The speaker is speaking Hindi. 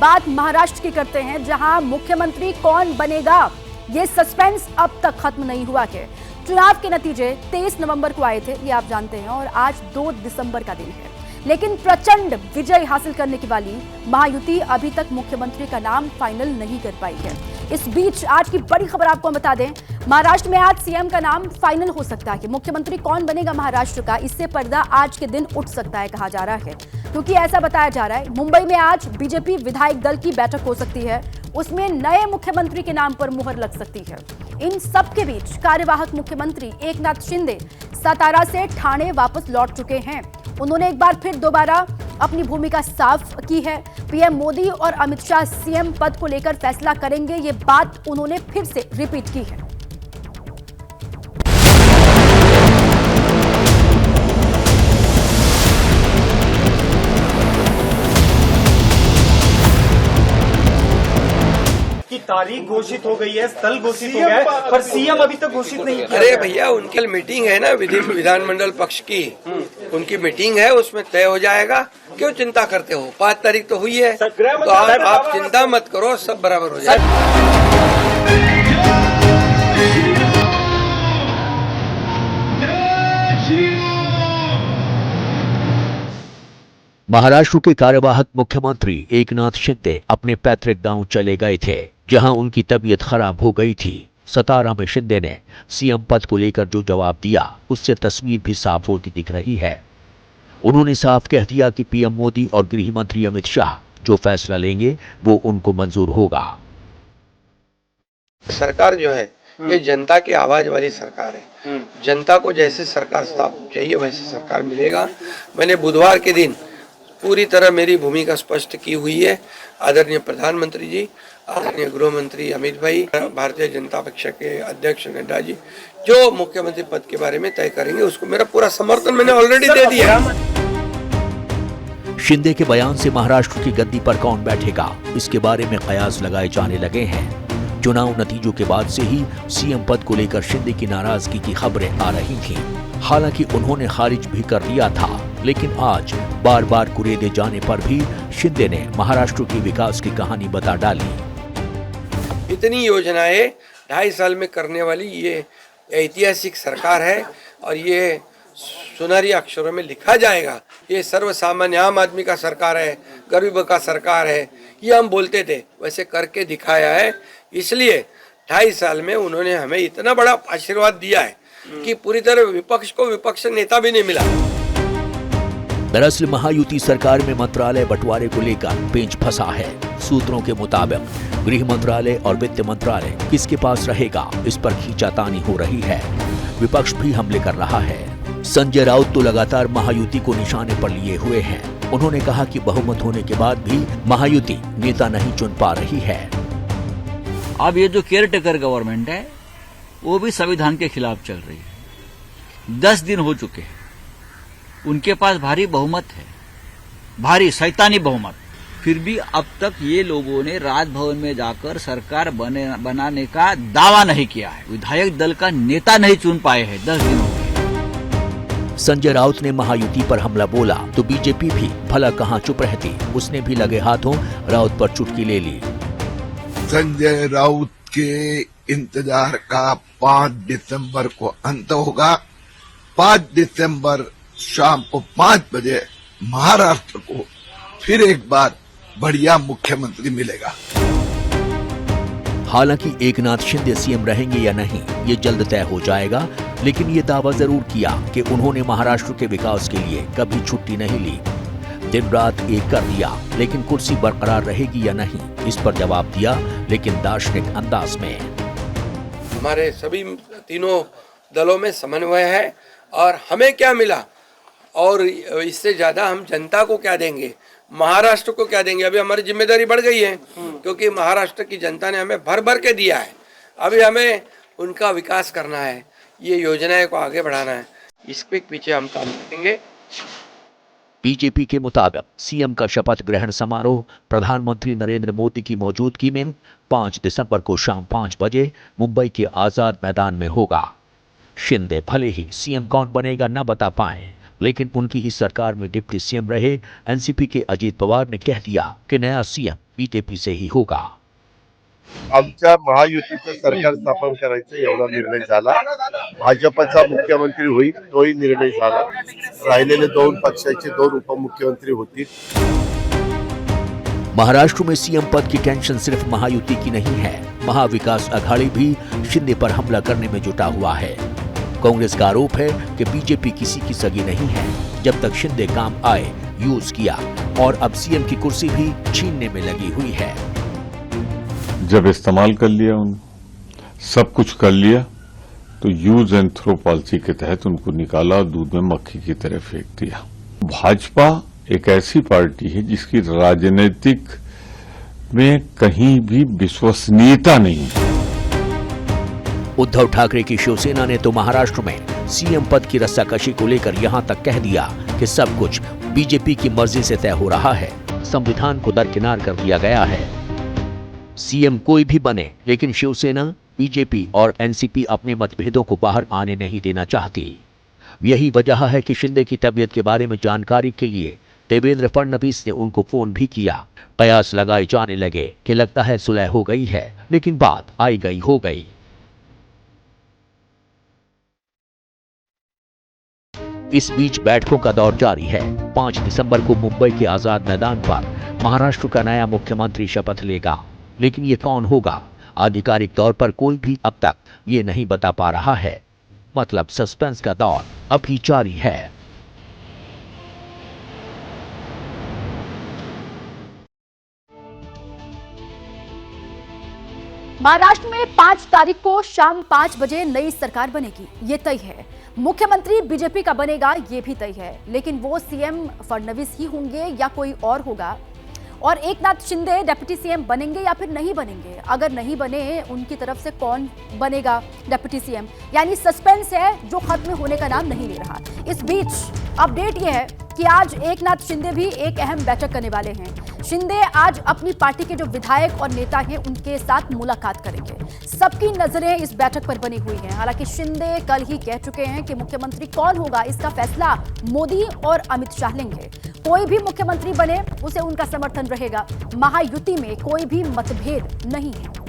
बात महाराष्ट्र की करते हैं, जहां मुख्यमंत्री कौन बनेगा ये सस्पेंस अब तक खत्म नहीं हुआ है। चुनाव के नतीजे 23 नवंबर को आए थे, ये आप जानते हैं, और आज 2 दिसंबर का दिन है। लेकिन प्रचंड विजय हासिल करने की वाली महायुति अभी तक मुख्यमंत्री का नाम फाइनल नहीं कर पाई है। इस बीच आज की बड़ी खबर आपको हम बता दें, महाराष्ट्र में आज सीएम का नाम फाइनल हो सकता है कि मुख्यमंत्री कौन बनेगा महाराष्ट्र का, इससे पर्दा आज के दिन उठ सकता है कहा जा रहा है, क्योंकि ऐसा बताया जा रहा है मुंबई में आज बीजेपी विधायक दल की बैठक हो सकती है, उसमें नए मुख्यमंत्री के नाम पर मुहर लग सकती है। इन सब के बीच कार्यवाहक मुख्यमंत्री एकनाथ शिंदे सतारा से ठाणे वापस लौट चुके हैं। उन्होंने एक बार फिर दोबारा अपनी भूमिका साफ की है। पीएम मोदी और अमित शाह सीएम पद को लेकर फैसला करेंगे, ये बात उन्होंने फिर से रिपीट की है। की तारीख घोषित हो गई है, स्थल घोषित हो गया है, पर सीएम अभी तक घोषित नहीं किया। अरे भैया, उनकी मीटिंग है ना विधानमंडल पक्ष की, उनकी मीटिंग है, उसमें तय हो जाएगा। क्यों चिंता करते हो? 5 तारीख तो हुई है, तो आप चिंता मत करो, सब बराबर हो जाएगा। महाराष्ट्र के कार्यवाहक मुख्यमंत्री एकनाथ शिंदे अपने पैतृक गांव चले गए थे, जहां उनकी तबीयत खराब हो गई थी। सतारा में शिंदे ने सीएम पद को लेकर जो जवाब दिया, उससे तस्वीर भी साफ होती दिख रही है। उन्होंने साफ कह दिया कि पीएम मोदी और गृह मंत्री अमित शाह जो फैसला लेंगे वो उनको मंजूर होगा। सरकार जो है ये जनता की आवाज वाली सरकार है। जनता को जैसे सरकार चाहिए वैसे सरकार मिलेगा। मैंने बुधवार के दिन पूरी तरह मेरी भूमिका स्पष्ट की हुई है। आदरणीय प्रधानमंत्री जी, आदरणीय गृह मंत्री अमित भाई, भारतीय जनता पक्ष के अध्यक्ष नड्डा जी जो मुख्यमंत्री पद के बारे में तय करेंगे, उसको मेरा पूरा समर्थन मैंने ऑलरेडी दे दिया। शिंदे के बयान से महाराष्ट्र की गद्दी पर कौन बैठेगा, इसके बारे में कयास लगाए जाने लगे हैं। चुनाव नतीजों के बाद से ही सीएम पद को लेकर शिंदे की नाराजगी की खबरें आ रही थीं। हालांकि उन्होंने खारिज भी कर दिया था, लेकिन आज बार बार कुरेदे जाने पर भी शिंदे ने महाराष्ट्र की विकास की कहानी बता डाली। इतनी योजनाएं 2.5 साल में करने वाली ये ऐतिहासिक सरकार है, और ये सुनहरी अक्षरों में लिखा जाएगा। ये सर्वसामान्य आम आदमी का सरकार है, गरीब का सरकार है, ये हम बोलते थे, वैसे करके दिखाया है। इसलिए 2.5 साल में उन्होंने हमें इतना बड़ा आशीर्वाद दिया है कि पूरी तरह विपक्ष को विपक्ष नेता भी नहीं मिला। दरअसल महायुति सरकार में मंत्रालय बंटवारे को लेकर पेंच फंसा है। सूत्रों के मुताबिक गृह मंत्रालय और वित्त मंत्रालय किसके पास रहेगा, इस पर खींचातानी हो रही है। विपक्ष भी हमले कर रहा है। संजय राउत तो लगातार महायुति को निशाने पर लिए हुए हैं। उन्होंने कहा कि बहुमत होने के बाद भी महायुति नेता नहीं चुन पा रही है। अब ये जो केयर टेकर गवर्नमेंट है वो भी संविधान के खिलाफ चल रही है। 10 दिन हो चुके हैं, उनके पास भारी बहुमत है, भारी शैतानी बहुमत, फिर भी अब तक ये लोगों ने राजभवन में जाकर सरकार बनाने का दावा नहीं किया है। विधायक दल का नेता नहीं चुन पाए हैं। 10 दिन हो गए। संजय राउत ने महायुति पर हमला बोला तो बीजेपी भी भला कहां चुप रहती। उसने भी लगे हाथों राउत पर चुटकी ले ली। संजय राउत के इंतजार का 5 दिसंबर को अंत होगा। 5 दिसंबर शाम को 5 बजे महाराष्ट्र को फिर एक बार बढ़िया मुख्यमंत्री मिलेगा। हालांकि एकनाथ शिंदे सीएम रहेंगे या नहीं ये जल्द तय हो जाएगा, लेकिन ये दावा जरूर किया कि उन्होंने महाराष्ट्र के विकास के लिए कभी छुट्टी नहीं ली। दिन रात एक कर दिया, लेकिन कुर्सी बरकरार रहेगी या नहीं इस पर जवाब दिया, लेकिन दार्शनिक अंदाज में। हमारे सभी तीनों दलों में समन्वय है, और हमें क्या मिला और इससे ज्यादा हम जनता को क्या देंगे, महाराष्ट्र को क्या देंगे। अभी हमारी जिम्मेदारी बढ़ गई है, क्योंकि महाराष्ट्र की जनता ने हमें भर भर के दिया है। अभी हमें उनका विकास करना है, ये योजनाएं को आगे बढ़ाना है, इसके पीछे हम काम करेंगे। बीजेपी के मुताबिक सीएम का शपथ ग्रहण समारोह प्रधानमंत्री नरेंद्र मोदी की मौजूदगी में 5 दिसंबर को शाम 5 बजे मुंबई के आजाद मैदान में होगा। शिंदे भले ही सीएम कौन बनेगा न बता पाए, लेकिन उनकी ही सरकार में डिप्टी सीएम रहे एनसीपी के अजीत पवार ने कह दिया कि नया सीएम बीजेपी से ही होगा। आमच्या महायुतीचं सरकार स्थापन करायचं एवढा निर्णय झाला। भाजपचा मुख्यमंत्री होईल तोही निर्णय झाला। राहिलेले 2 पक्षाचे 2 उपमुख्यमंत्री होतील। महाराष्ट्र में सीएम पद की टेंशन सिर्फ महायुति की नहीं है। महाविकास अघाड़ी भी शिंदे पर हमला करने में जुटा हुआ है। कांग्रेस का आरोप है कि बीजेपी किसी की सगी नहीं है। जब तक शिंदे काम आए यूज किया और अब सीएम की कुर्सी भी छीनने में लगी हुई है। जब इस्तेमाल कर लिया, उन सब कुछ कर लिया, तो यूज एंड थ्रो पॉलिसी के तहत उनको निकाला और दूध में मक्खी की तरह फेंक दिया। भाजपा एक ऐसी पार्टी है जिसकी राजनीतिक में कहीं भी विश्वसनीयता नहीं है। उद्धव ठाकरे की शिवसेना ने तो महाराष्ट्र में सीएम पद की रस्साकशी को लेकर यहां तक कह दिया कि सब कुछ बीजेपी की मर्जी से तय हो रहा है। संविधान को दरकिनार कर दिया गया है। सीएम कोई भी बने, लेकिन शिवसेना, बीजेपी और एनसीपी अपने मतभेदों को बाहर आने नहीं देना चाहती। यही वजह है कि शिंदे की तबीयत के बारे में जानकारी के लिए देवेंद्र फडणवीस ने उनको फोन भी किया। कयास लगाए जाने लगे कि लगता है सुलह हो गई है, लेकिन बात आई गई हो गई। इस बीच बैठकों का दौर जारी है। 5 दिसंबर को मुंबई के आजाद मैदान पर महाराष्ट्र का नया मुख्यमंत्री शपथ लेगा, लेकिन ये कौन होगा, आधिकारिक तौर पर कोई भी अब तक ये नहीं बता पा रहा है। मतलब सस्पेंस का दौर अभी जारी है। महाराष्ट्र में 5 तारीख को शाम 5 बजे नई सरकार बनेगी, ये तय है। मुख्यमंत्री बीजेपी का बनेगा, ये भी तय है। लेकिन वो सीएम फडणवीस ही होंगे या कोई और होगा, और एकनाथ शिंदे डिप्टी सीएम बनेंगे या फिर नहीं बनेंगे। अगर नहीं बने, उनकी तरफ से कौन बनेगा डिप्टी सीएम, यानी सस्पेंस है जो खत्म होने का नाम नहीं ले रहा। इस बीच अपडेट यह है कि आज एकनाथ शिंदे भी एक अहम बैठक करने वाले हैं। शिंदे आज अपनी पार्टी के जो विधायक और नेता हैं उनके साथ मुलाकात करेंगे। सबकी नजरें इस बैठक पर बनी हुई हैं। हालांकि शिंदे कल ही कह चुके हैं कि मुख्यमंत्री कौन होगा इसका फैसला मोदी और अमित शाह लेंगे। कोई भी मुख्यमंत्री बने उसे उनका समर्थन रहेगा। महायुति में कोई भी मतभेद नहीं है।